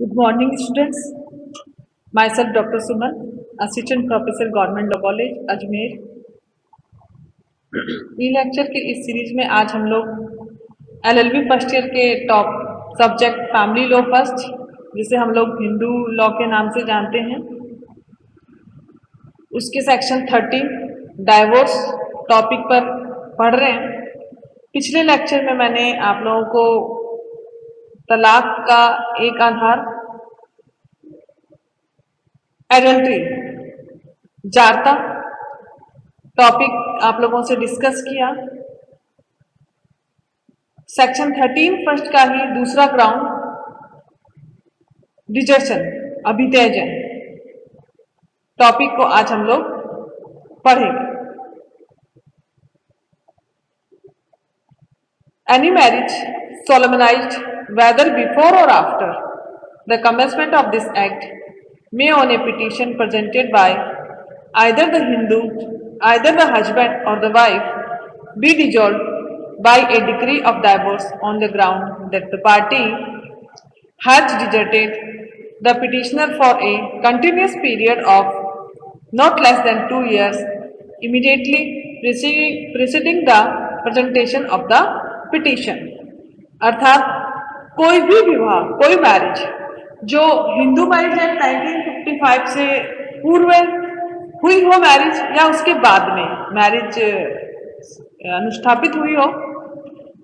Good morning, students. Myself, Dr. Suman, Assistant Professor, Government Law College, Ajmer. E lecture के इस series में आज हम लोग एलएलबी फर्स्ट ईयर के top subject family law first, जिसे हम लोग हिंदू लॉ के नाम से जानते हैं, उसके सेक्शन 13 डाइवोर्स टॉपिक पर पढ़ रहे हैं। पिछले लेक्चर में मैंने आप लोगों को तलाक का एक आधार, एडल्ट्री, जारता टॉपिक आप लोगों से डिस्कस किया। सेक्शन 13 फर्स्ट का ही दूसरा ग्राउंड डिजर्शन, अभित्यजन टॉपिक को आज हम लोग पढ़ेंगे। Any marriage solemnized whether before or after the commencement of this act may on a petition presented by either the Hindu, either the husband or the wife, be dissolved by a decree of divorce on the ground that the party has deserted the petitioner for a continuous period of not less than 2 years immediately preceding the presentation of the petition. अर्थात कोई भी विवाह, कोई marriage जो Hindu marriage act 1955 से पूर्व हुई हो मैरिज, या उसके बाद में मैरिज अनुष्ठापित हुई हो,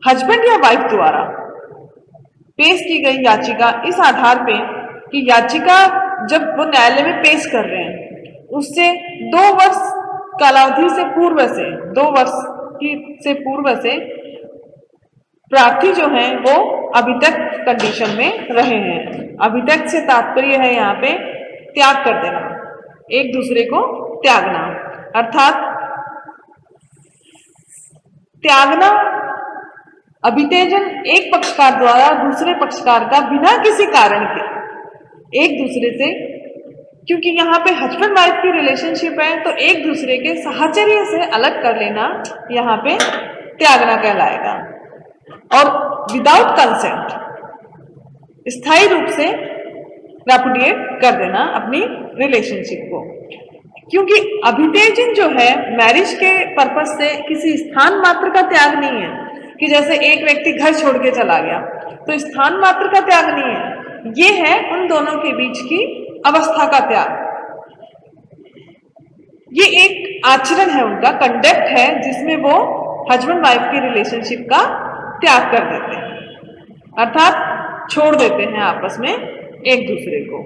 हस्बैंड या वाइफ द्वारा पेश की गई याचिका इस आधार पे कि याचिका जब वो न्यायालय में पेश कर रहे हैं उससे 2 वर्ष कालावधि से पूर्व से 2 वर्ष से पूर्व से प्रार्थी जो हैं वो अभी तक कंडीशन में रहे हैं। अभी तक से तात्पर्य है यहाँ पे त्याग कर देना, एक दूसरे को त्यागना। अर्थात त्यागना, अभित्यजन एक पक्षकार द्वारा दूसरे पक्षकार का बिना किसी कारण के एक दूसरे से, क्योंकि यहाँ पे हस्बैंड वाइफ की रिलेशनशिप है तो एक दूसरे के साहचर्य से अलग कर लेना यहाँ पे त्यागना कहलाएगा। और विदाउट कंसेंट स्थायी रूप से रेपुडिएट कर देना अपनी रिलेशनशिप को, क्योंकि अभित्यजन जो है मैरिज के पर्पस से किसी स्थान मात्र का त्याग नहीं है कि जैसे एक व्यक्ति घर छोड़ के चला गया तो स्थान मात्र का त्याग नहीं है, ये है उन दोनों के बीच की अवस्था का त्याग। ये एक आचरण है, उनका कंडक्ट है जिसमें वो हस्बैंड वाइफ की रिलेशनशिप का त्याग कर देते हैं, अर्थात छोड़ देते हैं आपस में एक दूसरे को।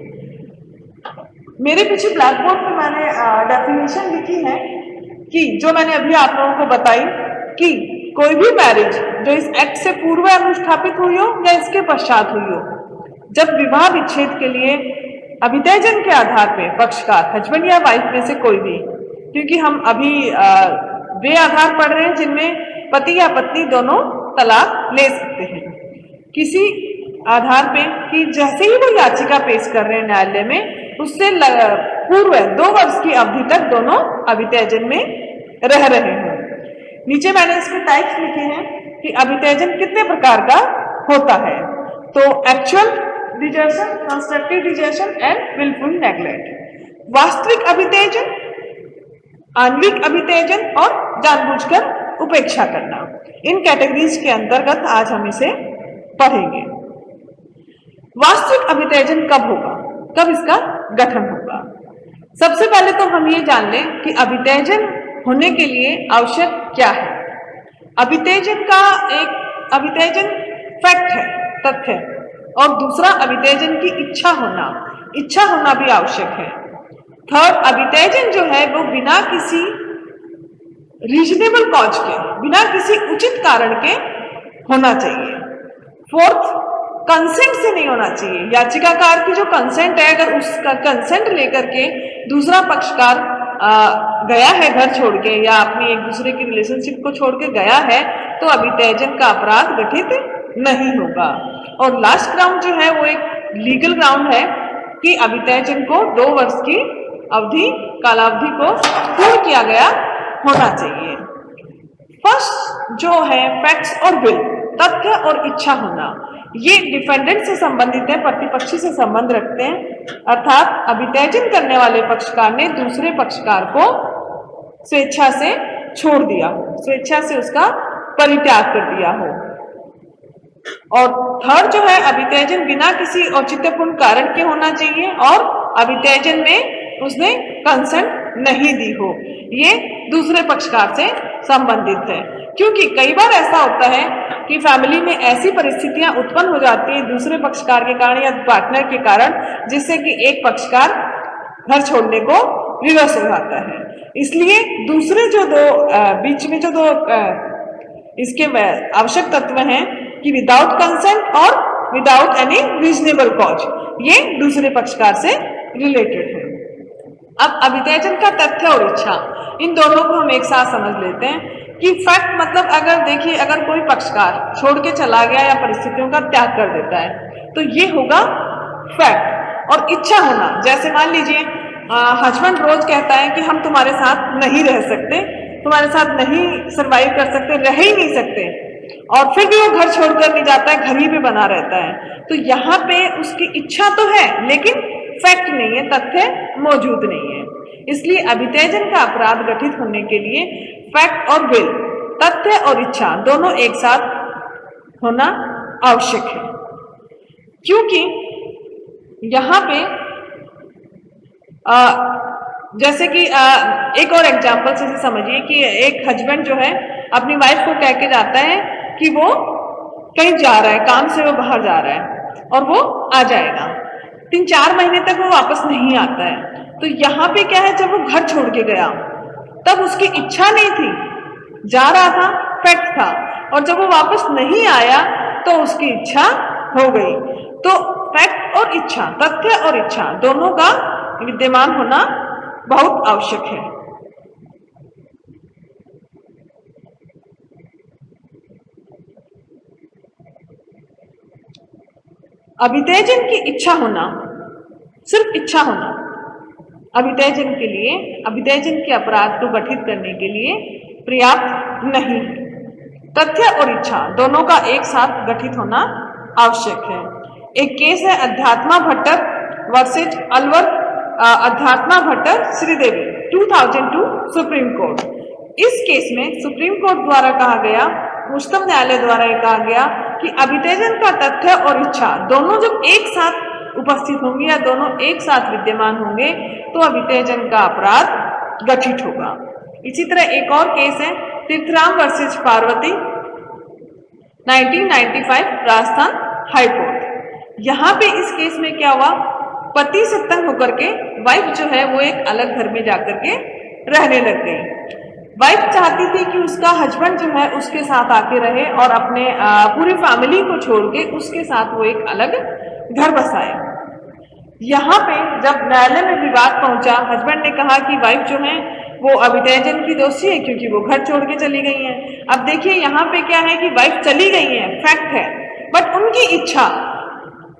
मेरे पीछे ब्लैक बोर्ड पे मैंने डेफिनेशन लिखी है कि जो मैंने अभी आप लोगों को बताई कि कोई भी मैरिज जो इस एक्ट से पूर्व अनुष्ठापित हुई हो या इसके पश्चात हुई हो, जब विवाह विच्छेद के लिए अभित्यजन के आधार पे पक्षकार हस्बैंड या वाइफ में से कोई भी, क्योंकि हम अभी वे आधार पढ़ रहे हैं जिनमें पति या पत्नी दोनों तलाक ले सकते हैं, किसी आधार पे कि जैसे ही वो याचिका पेश कर रहे हैं न्यायालय में उससे पूर्व 2 वर्ष की अवधि तक दोनों अभित्यजन में रह रहे हैं। नीचे मैंने इसके टाइप्स लिखे हैं कि अभित्यजन कितने प्रकार का होता है। तो actual desertion, constructive desertion and wilful neglect, वास्तविक अभित्यजन, आणविक अभित्यजन और जानबूझकर उपेक्षा करना, इन कैटेगरीज के अंतर्गत आज हम इसे पढ़ेंगे। वास्तविक अभित्यजन कब होगा, कब इसका गठन होगा? सबसे पहले तो हम ये जान लें कि अभित्यजन होने के लिए आवश्यक क्या है। अभित्यजन फैक्ट है, तथ्य, और दूसरा अभित्यजन की इच्छा होना भी आवश्यक है। थर्ड, अभित्यजन जो है वो बिना किसी रीजनेबल कॉज के, बिना किसी उचित कारण के होना चाहिए। फोर्थ, कंसेंट से नहीं होना चाहिए। याचिकाकार की जो कंसेंट है, अगर उसका कंसेंट लेकर के दूसरा पक्षकार गया है घर छोड़ के या अपनी एक दूसरे की रिलेशनशिप को छोड़ के गया है तो अभित्यजन का अपराध गठित नहीं होगा। और लास्ट ग्राउंड जो है वो एक लीगल ग्राउंड है कि अभित्यजन को 2 वर्ष की कालावधि को पूर्ण किया गया होना चाहिए। फर्स्ट जो है फैक्ट्स और विल, तथ्य और इच्छा होना, ये डिफेंडेंट से संबंधित है, प्रतिपक्षी से संबंध रखते हैं, अर्थात अभित्यजन करने वाले पक्षकार ने दूसरे पक्षकार को स्वेच्छा से छोड़ दिया, स्वेच्छा से उसका परित्याग कर दिया हो। और थर्ड जो है, अभित्यजन बिना किसी औचित्यपूर्ण कारण के होना चाहिए और अभित्यजन में उसने कंसेंट नहीं दी हो, ये दूसरे पक्षकार से संबंधित है। क्योंकि कई बार ऐसा होता है कि फैमिली में ऐसी परिस्थितियां उत्पन्न हो जाती है दूसरे पक्षकार के कारण या पार्टनर के कारण, जिससे कि एक पक्षकार घर छोड़ने को विवश हो जाता है। इसलिए दूसरे जो दो बीच में जो दो इसके आवश्यक तत्व हैं कि विदाउट कंसेंट और विदाउट एनी रीजनेबल कॉज, ये दूसरे पक्षकार से रिलेटेड है। अब अभित्यजन का तथ्य और इच्छा, इन दोनों को हम एक साथ समझ लेते हैं कि फैक्ट मतलब अगर देखिए, अगर कोई पक्षकार छोड़ के चला गया या परिस्थितियों का त्याग कर देता है तो ये होगा फैक्ट। और इच्छा होना, जैसे मान लीजिए हस्बैंड रोज कहता है कि हम तुम्हारे साथ नहीं रह सकते, तुम्हारे साथ नहीं सरवाइव कर सकते, रह ही नहीं सकते, और फिर भी वो घर छोड़कर नहीं जाता है, घर ही पे बना रहता है, तो यहाँ पे उसकी इच्छा तो है लेकिन फैक्ट नहीं है, तथ्य मौजूद नहीं है। इसलिए अभित्यजन का अपराध गठित होने के लिए फैक्ट और विल, तथ्य और इच्छा दोनों एक साथ होना आवश्यक है। क्योंकि यहाँ पे जैसे कि एक और एग्जांपल से समझिए कि एक हस्बैंड जो है अपनी वाइफ को कह के जाता है कि वो कहीं जा रहा है, काम से वो बाहर जा रहा है और वो आ जाएगा, 3-4 महीने तक वो वापस नहीं आता है। तो यहाँ पे क्या है, जब वो घर छोड़ के गया तब उसकी इच्छा नहीं थी, जा रहा था, फैक्ट था, और जब वो वापस नहीं आया तो उसकी इच्छा हो गई। तो फैक्ट और इच्छा, तथ्य और इच्छा दोनों का विद्यमान होना बहुत आवश्यक है। अभित्यजन की इच्छा होना, सिर्फ इच्छा होना अभित्यजन के लिए, अभित्यजन के अपराध को गठित करने के लिए पर्याप्त नहीं है। तथ्य और इच्छा दोनों का एक साथ गठित होना आवश्यक है। एक केस है Adhyatma Bhattar versus Alwar, Adhyatma Bhattar Sridevi 2002 supreme court. इस केस में सुप्रीम कोर्ट द्वारा कहा गया, उच्चतम न्यायालय द्वारा यह कहा गया कि अभित्यजन का तथ्य और इच्छा दोनों जब एक साथ उपस्थित होंगे या दोनों एक साथ विद्यमान होंगे तो अभित्यजन का अपराध गठित होगा। इसी तरह एक और केस है Tirath Ram versus Parvati 1995 Rajasthan high court. यहाँ पे इस केस में क्या हुआ, पति से तंग होकर के वाइफ जो है वो एक अलग घर में जाकर के रहने लग गई। वाइफ चाहती थी कि उसका हस्बैंड जो है उसके साथ आके रहे और अपने पूरी फैमिली को छोड़ के उसके साथ वो एक अलग घर बसाए। यहाँ पे जब न्यायालय में विवाद पहुंचा, हस्बैंड ने कहा कि वाइफ जो है वो अभित्यजन की दोषी है क्योंकि वो घर छोड़ के चली गई है। अब देखिए यहाँ पे क्या है कि वाइफ चली गई है, फैक्ट है, बट उनकी इच्छा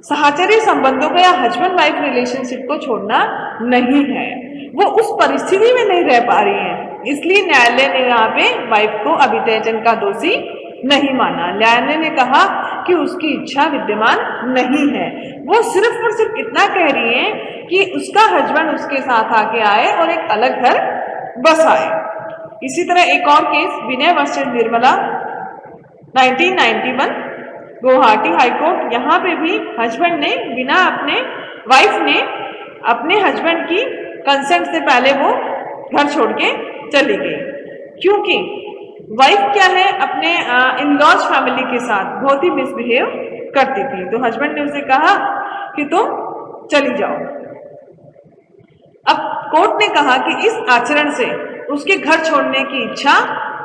साहचर्य संबंधों का या हस्बैंड वाइफ रिलेशनशिप को छोड़ना नहीं है, वो उस परिस्थिति में नहीं रह पा रही है। इसलिए न्यायालय ने यहाँ पे वाइफ को अभित्यजन का दोषी नहीं माना। न्यायालय ने कहा कि उसकी इच्छा विद्यमान नहीं है, वो सिर्फ और सिर्फ इतना कह रही है कि उसका हस्बैंड उसके साथ आके आए और एक अलग घर बसाए। इसी तरह एक और केस विनय वर्सेस निर्मला 1991 गुवाहाटी हाईकोर्ट। यहाँ पे भी हस्बैंड ने बिना वाइफ ने अपने हस्बैंड की कंसेंट से पहले वो घर छोड़ के चली गई, क्योंकि वाइफ क्या है अपने इन लॉज फैमिली के साथ बहुत ही मिसबिहेव करती थी। तो हस्बैंड ने उसे कहा कि तुम चली जाओ। अब कोर्ट ने कहा कि इस आचरण से उसके घर छोड़ने की इच्छा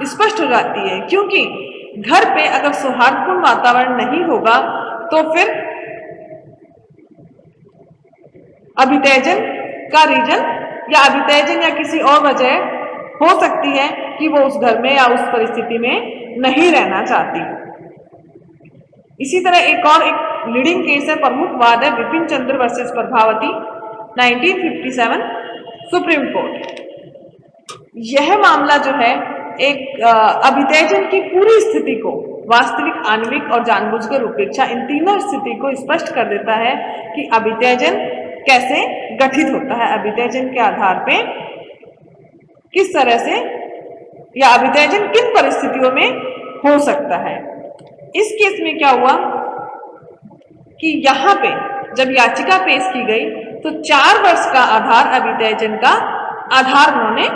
स्पष्ट हो जाती है, क्योंकि घर पे अगर सौहार्दपूर्ण वातावरण नहीं होगा तो फिर अभित्यजन का रीजन या अभित्यजन या किसी और वजह हो सकती है कि वो उस घर में या उस परिस्थिति में नहीं रहना चाहती। इसी तरह एक लीडिंग केस है, प्रमुख वाद है विपिन चंद्र वर्सेस प्रभावती 1957 सुप्रीम कोर्ट। यह मामला जो है एक अभित्यजन की पूरी स्थिति को, वास्तविक, आणविक और जानबूझकर उपेक्षा, इन तीनों स्थिति को स्पष्ट कर देता है कि अभित्यजन कैसे गठित होता है, अभित्यजन के आधार पे किस तरह से या अभित्यजन किन परिस्थितियों में हो सकता है। इस केस में क्या हुआ कि यहाँ पे जब याचिका पेश की गई तो 4 वर्ष का आधार अभित्यजन का आधार उन्होंने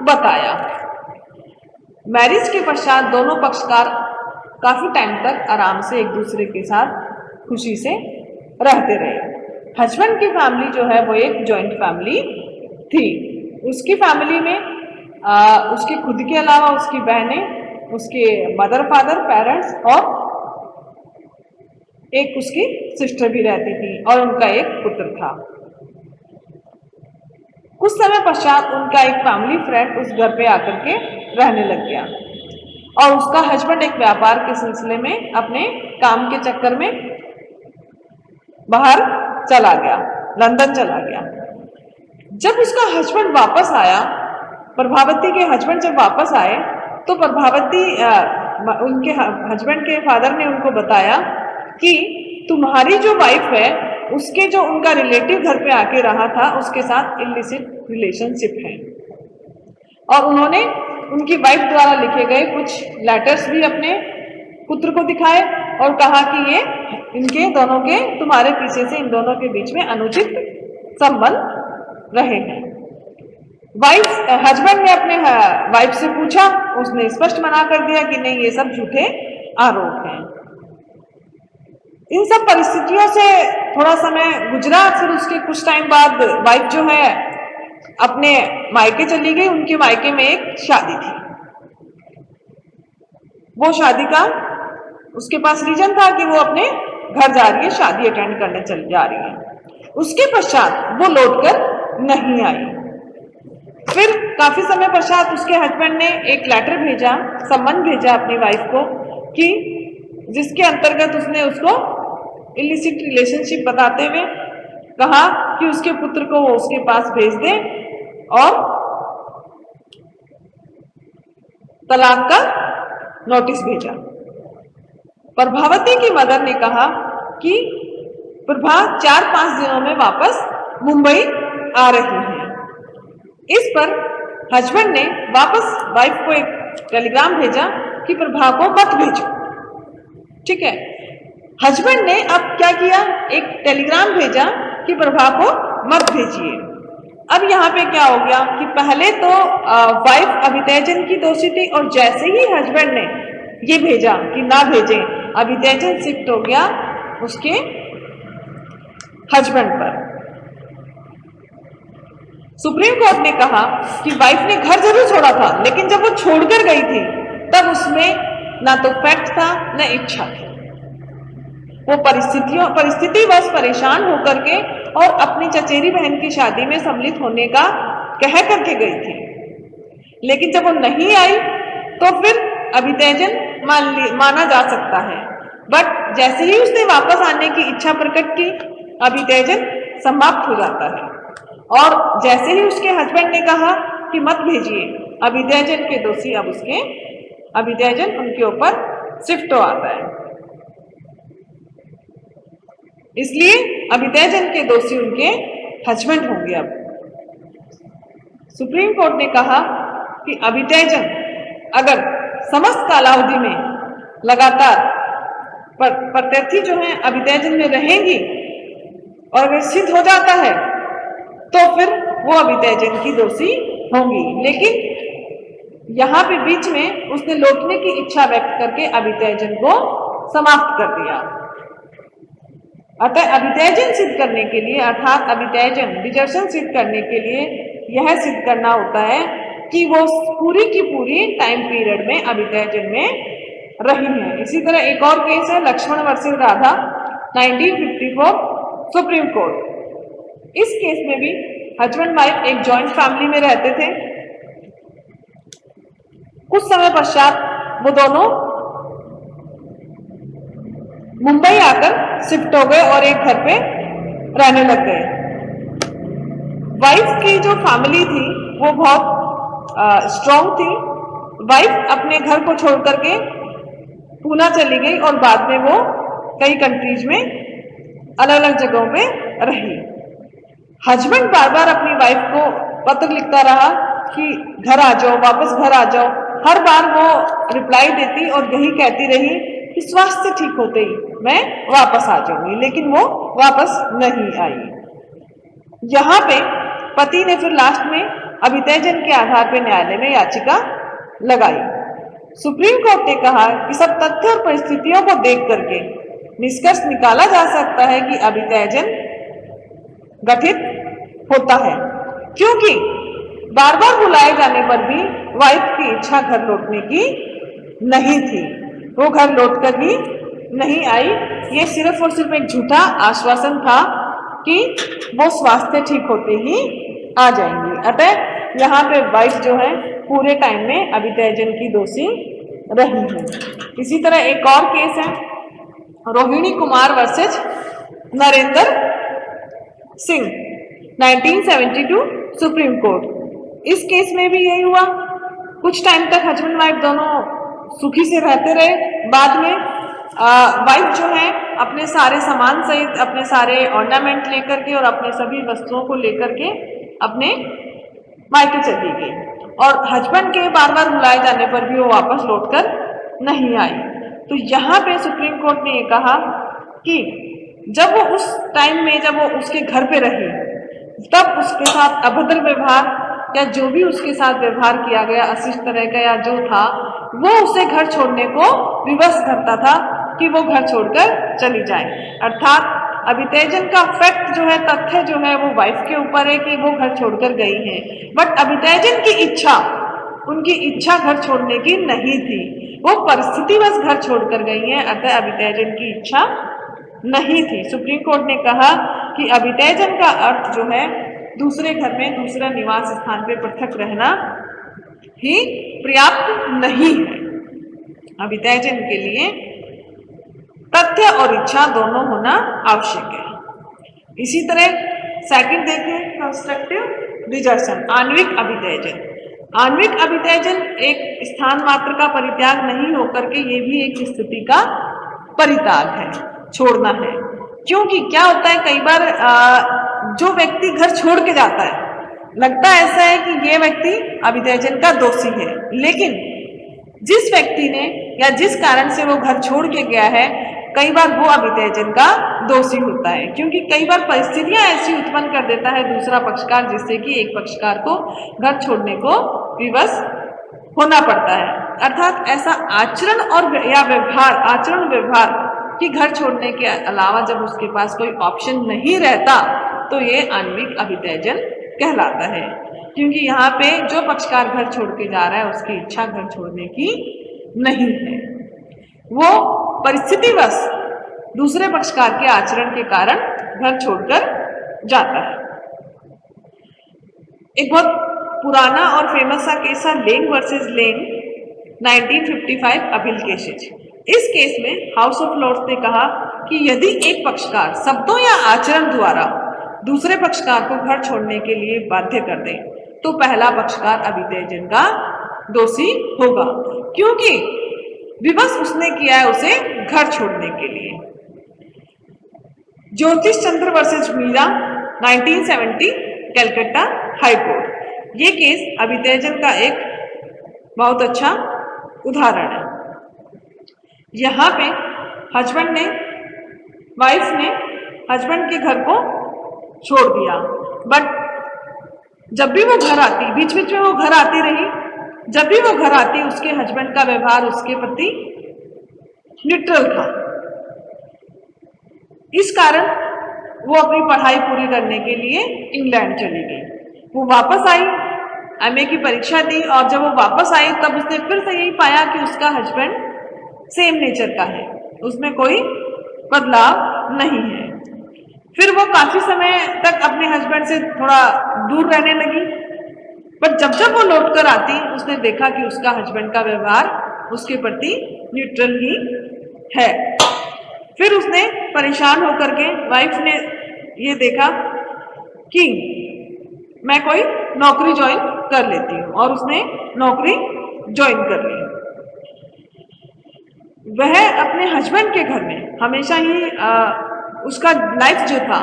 बताया। मैरिज के पश्चात दोनों पक्षकार काफी टाइम तक आराम से एक दूसरे के साथ खुशी से रहते रहे। हस्बैंड की फैमिली जो है वो एक जॉइंट फैमिली थी। उसकी फैमिली में उसके खुद के अलावा उसकी बहनें, उसके मदर फादर पेरेंट्स और एक उसकी सिस्टर भी रहती थी और उनका एक पुत्र था। कुछ समय पश्चात उनका एक फैमिली फ्रेंड उस घर पे आकर के रहने लग गया और उसका हस्बैंड एक व्यापार के सिलसिले में अपने काम के चक्कर में बाहर चला गया, लंदन चला गया। जब उसका हस्बैंड वापस आया, प्रभावती के हस्बैंड जब वापस आए तो प्रभावती उनके हस्बैंड के फादर ने उनको बताया कि तुम्हारी जो वाइफ है उसके जो उनका रिलेटिव घर पे आके रहा था उसके साथ इलिसिट रिलेशनशिप है। और उन्होंने उनकी वाइफ द्वारा लिखे गए कुछ लेटर्स भी अपने पुत्र को दिखाए और कहा कि ये इनके दोनों के, तुम्हारे पीछे से इन दोनों के बीच में अनुचित संबंध रहे हैं। हस्बैंड ने अपने वाइफ से पूछा, उसने स्पष्ट मना कर दिया कि नहीं, ये सब झूठे आरोप हैं। इन सब परिस्थितियों से थोड़ा समय गुजरा, फिर उसके कुछ टाइम बाद वाइफ जो है अपने मायके चली गई। उनके मायके में एक शादी थी। वो शादी का उसके पास रीजन था कि वो अपने घर जा रही है, शादी अटेंड करने चली जा रही है। उसके पश्चात वो लौटकर नहीं आई। फिर काफी समय पश्चात उसके हस्बैंड ने एक लेटर भेजा, सम्मन भेजा अपनी वाइफ को कि जिसके अंतर्गत उसने उसको इलिसिट रिलेशनशिप बताते हुए कहा कि उसके पुत्र को वो उसके पास भेज दे और तलाक का नोटिस भेजा। प्रभावती की मदर ने कहा कि प्रभा 4-5 दिनों में वापस मुंबई आ रही है। इस पर हस्बैंड ने वापस वाइफ को एक टेलीग्राम भेजा कि प्रभा को मत भेजो। ठीक है, हस्बैंड ने अब क्या किया, एक टेलीग्राम भेजा कि प्रभा को मत भेजिए। अब यहाँ पे क्या हो गया कि पहले तो वाइफ अभित्यजन की दोषी थी और जैसे ही हस्बैंड ने ये भेजा कि ना भेजें, अभित्यजन शिफ्ट हो गया उसके हस्बैंड पर। सुप्रीम कोर्ट ने कहा कि वाइफ ने घर जरूर छोड़ा था, लेकिन जब वो छोड़कर गई थी तब उसमें ना तो फैक्ट था न इच्छा थी। वो परिस्थितिवश परेशान होकर के और अपनी चचेरी बहन की शादी में सम्मिलित होने का कह करके गई थी। लेकिन जब वो नहीं आई तो फिर अभित्यजन माना जा सकता है। बट जैसे ही उसने वापस आने की इच्छा प्रकट की, अभित्यजन समाप्त हो जाता है। और जैसे ही उसके हस्बैंड ने कहा कि मत भेजिए, अभित्यजन के दोषी अब उसके अभित्यजन उनके ऊपर शिफ्ट हो आता है। इसलिए अभित्यजन के दोषी उनके हस्बैंड होंगे। अब सुप्रीम कोर्ट ने कहा कि अभित्यजन अगर समस्त कालावधि में लगातार प्रत्यर्थी जो है अभित्यजन में रहेंगी और अगर सिद्ध हो जाता है तो फिर वो अभित्यजन की दोषी होंगी। लेकिन यहाँ पे बीच में उसने लौटने की इच्छा व्यक्त करके अभित्यजन को समाप्त कर दिया। अतः अभित्यजन सिद्ध करने के लिए, अर्थात अभित्यजन डिजर्शन सिद्ध करने के लिए यह सिद्ध करना होता है कि वो पूरी की पूरी टाइम पीरियड में अभित्यजन में रही है। इसी तरह एक और केस है Lakshman versus Radha 1954 supreme court. इस केस में भी हस्बैंड वाइफ एक जॉइंट फैमिली में रहते थे। कुछ समय पश्चात वो दोनों मुंबई आकर शिफ्ट हो गए और एक घर पे रहने लग गए। वाइफ की जो फैमिली थी वो बहुत स्ट्रॉन्ग थी। वाइफ अपने घर को छोड़ करके पूना चली गई और बाद में वो कई कंट्रीज में अलग अलग जगहों पे रही। हस्बैंड बार बार अपनी वाइफ को पत्र लिखता रहा कि घर आ जाओ, वापस घर आ जाओ। हर बार वो रिप्लाई देती और यही कहती रही कि स्वास्थ्य ठीक होते ही मैं वापस आ जाऊंगी, लेकिन वो वापस नहीं आई। यहाँ पे पति ने फिर लास्ट में अभित्यजन के आधार पर न्यायालय में याचिका लगाई। सुप्रीम कोर्ट ने कहा कि सब तथ्य और परिस्थितियों को देख करके निष्कर्ष निकाला जा सकता है कि अभित्यजन गठित होता है, क्योंकि बार बार बुलाए जाने पर भी वाइफ की इच्छा घर लौटने की नहीं थी। वो घर लौट कर ही नहीं आई। ये सिर्फ और सिर्फ एक झूठा आश्वासन था कि वो स्वास्थ्य ठीक होते ही आ जाएंगी। अतः यहाँ पे वाइफ जो है पूरे टाइम में अभित्यजन की दोषी रही है। इसी तरह एक और केस है Rohini Kumar versus Narendra Singh 1972 supreme court. इस केस में भी यही हुआ। कुछ टाइम तक हस्बैंड वाइफ दोनों सुखी से रहते रहे। बाद में वाइफ जो है अपने सारे सामान सहित अपने सारे ऑर्नामेंट लेकर के और अपने सभी वस्तुओं को लेकर के अपने मायके चली गई और हस्बैंड के बार बार बुलाए जाने पर भी वो वापस लौटकर नहीं आई। तो यहाँ पे सुप्रीम कोर्ट ने ये कहा कि जब वो उस टाइम में जब वो उसके घर पे रही तब उसके साथ अभद्र व्यवहार या जो भी उसके साथ व्यवहार किया गया अशिष्ट तरह का या जो था वो उसे घर छोड़ने को विवश करता था कि वो घर छोड़कर चली जाए। अर्थात अभित्यजन का फैक्ट जो है, तथ्य जो है वो वाइफ के ऊपर है कि वो घर छोड़कर गई है, बट अभित्यजन की इच्छा, उनकी इच्छा घर छोड़ने की नहीं थी। वो परिस्थितिवश घर छोड़कर गई है, अतः अभित्यजन की इच्छा नहीं थी। सुप्रीम कोर्ट ने कहा कि अभित्यजन का अर्थ जो है दूसरे घर में दूसरा निवास स्थान पे पृथक रहना ही पर्याप्त नहीं है। अभित्यजन के लिए तथ्य और इच्छा दोनों होना आवश्यक है। इसी तरह सेकंड देखें कंस्ट्रक्टिव डिजर्शन, आणविक अभित्यजन। आणविक अभित्यजन एक स्थान मात्र का परित्याग नहीं होकर के ये भी एक स्थिति का परित्याग है, छोड़ना है। क्योंकि क्या होता है कई बार जो व्यक्ति घर छोड़ के जाता है लगता ऐसा है कि ये व्यक्ति अभित्यजन का दोषी है, लेकिन जिस व्यक्ति ने या जिस कारण से वो घर छोड़ के गया है कई बार वो अभित्यजन का दोषी होता है, क्योंकि कई बार परिस्थितियां ऐसी उत्पन्न कर देता है दूसरा पक्षकार जिससे कि एक पक्षकार को घर छोड़ने को विवश होना पड़ता है। अर्थात ऐसा आचरण और या व्यवहार, आचरण व्यवहार कि घर छोड़ने के अलावा जब उसके पास कोई ऑप्शन नहीं रहता तो ये आणविक अभित्यजन कहलाता है। क्योंकि यहाँ पे जो पक्षकार घर छोड़ के जा रहा है उसकी इच्छा घर छोड़ने की नहीं है, वो परिस्थितिवश दूसरे पक्षकार के आचरण के कारण घर छोड़कर जाता है। एक बहुत पुराना और फेमस सा केस है Lang versus Lang 1955 appeal cases. इस केस में हाउस ऑफ लॉर्ड्स ने कहा कि यदि एक पक्षकार शब्दों या आचरण द्वारा दूसरे पक्षकार को घर छोड़ने के लिए बाध्य कर दे तो पहला पक्षकार अभित्यजन का दोषी होगा, क्योंकि विवश उसने किया है उसे घर छोड़ने के लिए। Jyotish Chandra versus Meera 1970 Calcutta high court. ये केस अभित्यजन का एक बहुत अच्छा उदाहरण है। यहाँ पे हस्बैंड ने, वाइफ ने हस्बैंड के घर को छोड़ दिया, बट जब भी वो घर आती, बीच बीच में वो घर आती रही, जब भी वो घर आती उसके हस्बैंड का व्यवहार उसके प्रति न्यूट्रल था। इस कारण वो अपनी पढ़ाई पूरी करने के लिए इंग्लैंड चली गई। वो वापस आई, एमए की परीक्षा दी और जब वो वापस आई तब उसने फिर से यही पाया कि उसका हस्बैंड सेम नेचर का है, उसमें कोई बदलाव नहीं है। फिर वो काफी समय तक अपने हस्बैंड से थोड़ा दूर रहने लगी, पर जब जब वो लौट कर आती उसने देखा कि उसका हस्बैंड का व्यवहार उसके प्रति न्यूट्रल ही है। फिर उसने परेशान होकर के, वाइफ ने ये देखा कि मैं कोई नौकरी ज्वाइन कर लेती हूँ और उसने नौकरी ज्वाइन कर ली। वह अपने हस्बैंड के घर में हमेशा ही उसका लाइफ जो था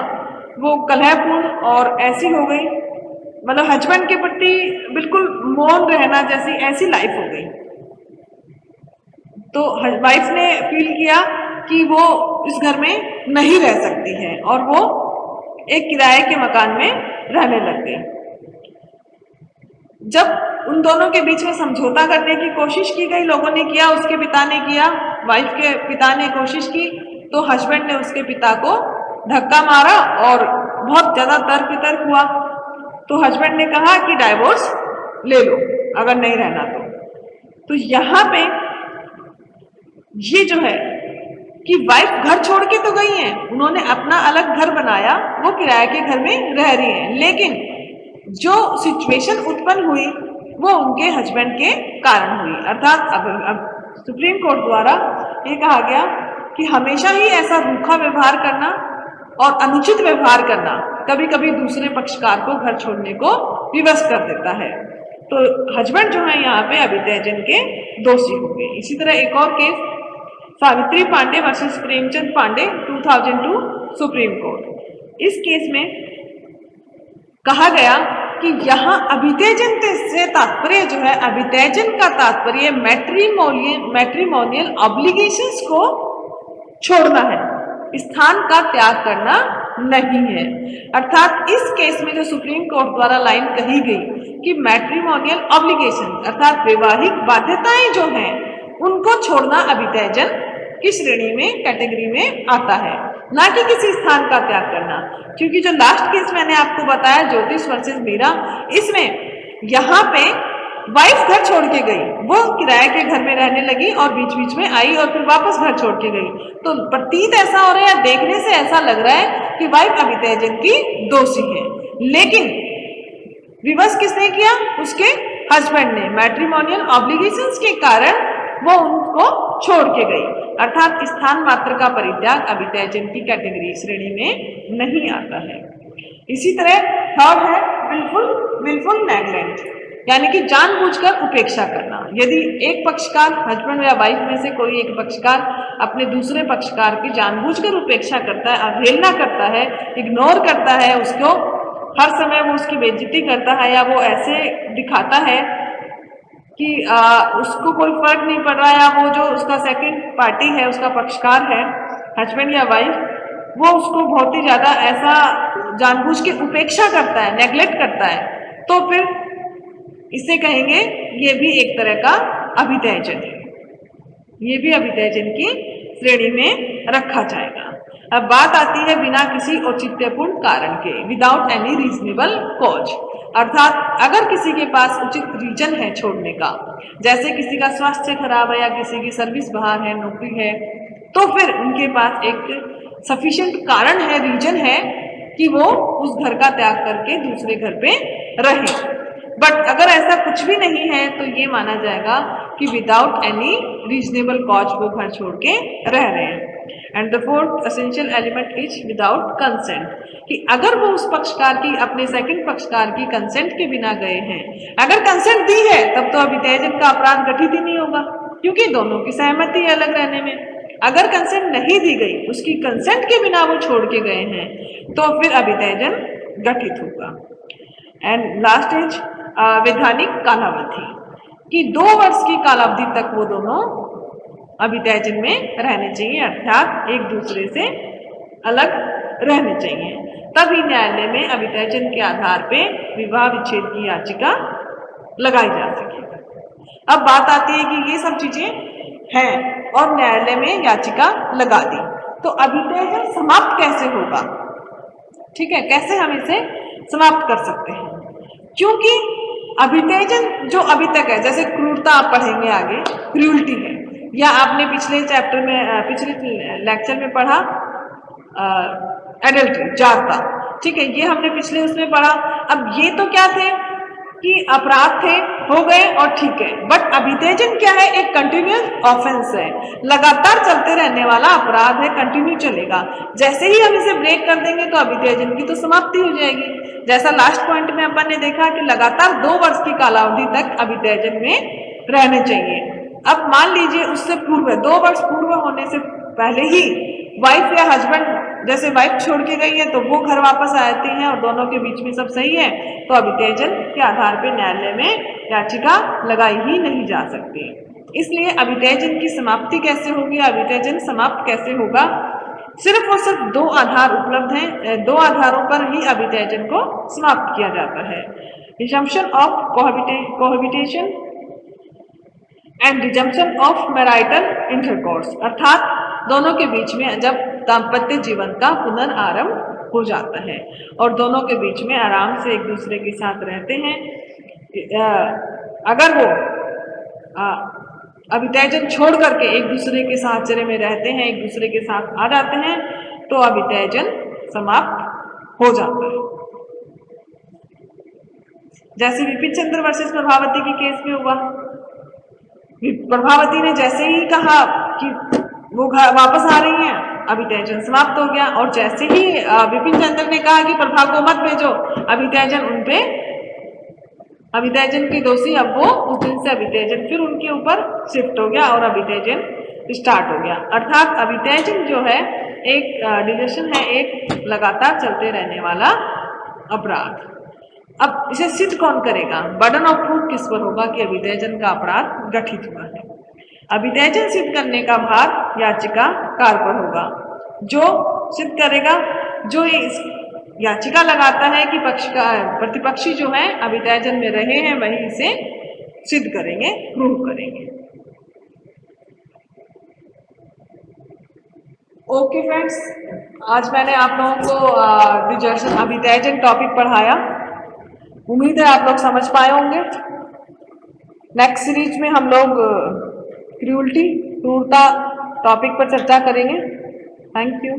वो कलहपूर्ण और ऐसी हो गई, मतलब हस्बैंड के प्रति बिल्कुल मौन रहना जैसी ऐसी लाइफ हो गई। तो वाइफ ने फील किया कि वो इस घर में नहीं रह सकती है और वो एक किराए के मकान में रहने लग गई। जब उन दोनों के बीच में समझौता करने की कोशिश की गई, लोगों ने किया, उसके पिता ने किया, वाइफ के पिता ने कोशिश की, तो हस्बैंड ने उसके पिता को धक्का मारा और बहुत ज्यादा तर्क वितर्क हुआ। तो हस्बैंड ने कहा कि डाइवोर्स ले लो अगर नहीं रहना तो यहाँ पे ये जो है कि वाइफ घर छोड़ के तो गई है, उन्होंने अपना अलग घर बनाया, वो किराए के घर में रह रही है, लेकिन जो सिचुएशन उत्पन्न हुई वो उनके हस्बैंड के कारण हुई। अर्थात अब सुप्रीम कोर्ट द्वारा ये कहा गया कि हमेशा ही ऐसा रूखा व्यवहार करना और अनुचित व्यवहार करना कभी कभी दूसरे पक्षकार को घर छोड़ने को विवश कर देता है। तो हस्बैंड जो है यहाँ पे अभित्यजन के दोषी होंगे। इसी तरह एक और case Savitri Pandey versus Premchand Pandey 2002 supreme court. इस केस में कहा गया कि यहाँ अभित्यजन से तात्पर्य जो है, अभित्यजन का तात्पर्य मैट्रिमोनियल ऑब्लिगेशंस को छोड़ना है, स्थान का त्याग करना नहीं है। अर्थात इस केस में जो सुप्रीम कोर्ट द्वारा लाइन कही गई कि मैट्रिमोनियल ऑब्लिगेशन अर्थात वैवाहिक बाध्यताएं जो हैं उनको छोड़ना अभित्यजन की श्रेणी में, कैटेगरी में आता है, ना कि किसी स्थान का त्याग करना। क्योंकि जो लास्ट केस मैंने आपको बताया ज्योतिष वर्सेस मीरा, इसमें यहाँ पे वाइफ घर छोड़ के गई, वो किराए के घर में रहने लगी और बीच बीच में आई और फिर वापस घर छोड़ के गई। तो प्रतीत ऐसा हो रहा है, देखने से ऐसा लग रहा है कि वाइफ अभित्यजन की दोषी है, लेकिन विवश किसने किया? उसके हस्बैंड ने। मैट्रिमोनियल ऑब्लिगेशंस के कारण वो उनको छोड़ के गई। अर्थात स्थान मात्र का परित्याग अभित्यजन की कैटेगरी श्रेणी में नहीं आता है। इसी तरह थर्ड है विलफुल नेगलेक्ट, यानी कि जानबूझकर उपेक्षा करना। यदि एक पक्षकार, हस्बैंड या वाइफ में से कोई एक पक्षकार अपने दूसरे पक्षकार की जानबूझकर उपेक्षा करता है, अवहेलना करता है, इग्नोर करता है, उसको हर समय वो उसकी बेइज्जती करता है, या वो ऐसे दिखाता है कि उसको कोई फर्क नहीं पड़ रहा है, या वो जो उसका सेकंड पार्टी है, उसका पक्षकार है, हस्बैंड या वाइफ, वो उसको बहुत ही ज्यादा ऐसा जानबूझ के उपेक्षा करता है, नेग्लेक्ट करता है, तो फिर इसे कहेंगे ये भी एक तरह का अभित्यजन है, ये भी अभित्यजन की श्रेणी में रखा जाएगा। अब बात आती है बिना किसी औचित्यपूर्ण कारण के, विदाउट एनी रीजनेबल कॉज। अर्थात अगर किसी के पास उचित रीजन है छोड़ने का, जैसे किसी का स्वास्थ्य खराब है या किसी की सर्विस बाहर है, नौकरी है, तो फिर उनके पास एक सफिशिएंट कारण है, रीजन है कि वो उस घर का त्याग करके दूसरे घर पे रहे। बट अगर ऐसा कुछ भी नहीं है तो ये माना जाएगा कि विदाउट एनी रीजनेबल कॉज वो घर छोड़ के रह रहे हैं। And the fourth essential element is without consent, कि अगर वो उस पक्षकार की, अपने सेकंड पक्षकार की कंसेंट के बिना गए हैं, अगर कंसेंट दी है तब तो अभित्यजन का अपराध गठित ही नहीं होगा, क्योंकि दोनों की सहमति है अलग रहने में। अगर कंसेंट नहीं दी गई, उसकी कंसेंट के बिना वो छोड़ के गए हैं, तो फिर अभित्यजन गठित होगा। एंड लास्ट इज वैधानिक कालावधि, कि 2 वर्ष की कालावधि तक वो दोनों अभित्यजन में रहने चाहिए, अर्थात एक दूसरे से अलग रहने चाहिए, तभी न्यायालय में अभित्यजन के आधार पे विवाह विच्छेद की याचिका लगाई जा सकेगी। अब बात आती है कि ये सब चीजें हैं और न्यायालय में याचिका लगा दी, तो अभित्यजन समाप्त कैसे होगा? ठीक है, कैसे हम इसे समाप्त कर सकते हैं? क्योंकि अभित्यजन जो अभी तक है, जैसे क्रूरता आप पढ़ेंगे आगे, क्रूअल्टी है, या आपने पिछले चैप्टर में, पिछले लेक्चर में पढ़ा एडल्ट्री, जारता, ठीक है, ये हमने पिछले उसमें पढ़ा। अब ये तो क्या थे कि अपराध थे, हो गए और ठीक है, बट अभित्यजन क्या है? एक कंटिन्यूअस ऑफेंस है, लगातार चलते रहने वाला अपराध है, कंटिन्यू चलेगा। जैसे ही हम इसे ब्रेक कर देंगे तो अभित्यजन की तो समाप्ति हो जाएगी। जैसा लास्ट पॉइंट में अपन ने देखा कि लगातार 2 वर्ष की कालावधि तक अभित्यजन में रहने चाहिए। अब मान लीजिए उससे पूर्व 2 वर्ष पूर्व होने से पहले ही वाइफ या हस्बैंड, जैसे वाइफ छोड़ के गई है तो वो घर वापस आती हैं और दोनों के बीच में सब सही है, तो अभित्यजन के आधार पर न्यायालय में याचिका लगाई ही नहीं जा सकती। इसलिए अभित्यजन की समाप्ति कैसे होगी, अभित्यजन समाप्त कैसे होगा, सिर्फ और सिर्फ 2 आधार उपलब्ध हैं। 2 आधारों पर ही अभित्यजन को समाप्त किया जाता है, resumption of cohabitation and resumption of marital intercourse, अर्थात दोनों के बीच में जब दाम्पत्य जीवन का पुनरारंभ हो जाता है और दोनों के बीच में आराम से एक दूसरे के साथ रहते हैं। अगर वो अभित्यजन छोड़ करके एक दूसरे के साहचर्य में रहते हैं, एक दूसरे के साथ आ जाते हैं, तो अभित्यजन समाप्त हो जाता है। जैसे विपिन चंद्र वर्सेस प्रभावती के केस में हुआ, प्रभावती ने जैसे ही कहा कि वो घर वापस आ रही हैं, अभित्यजन समाप्त हो गया, और जैसे ही विपिन चंद्र ने कहा कि प्रभा को मत भेजो, अभित्यजन उनपे, अभित्यजन के दोषी, अब वो उस दिन से अभित्यजन फिर उनके ऊपर शिफ्ट हो गया और अभित्यजन स्टार्ट हो गया। अर्थात अभित्यजन जो है एक डिलेशन है, एक लगातार चलते रहने वाला अपराध। अब इसे सिद्ध कौन करेगा, बर्डन ऑफ प्रूफ किस पर होगा कि अभित्यजन का अपराध गठित हुआ है। अभित्यजन सिद्ध करने का भार याचिकाकार पर होगा। जो सिद्ध करेगा, जो इस याचिका लगाता है कि प्रतिपक्षी जो है अभित्यजन में रहे हैं, वही इसे सिद्ध करेंगे, प्रूव करेंगे। ओके फ्रेंड्स, आज मैंने आप लोगों को डिजर्शन अभित्यजन टॉपिक पढ़ाया। उम्मीद है आप लोग समझ पाए होंगे। नेक्स्ट सीरीज में हम लोग क्रूरता टॉपिक पर चर्चा करेंगे। Thank you.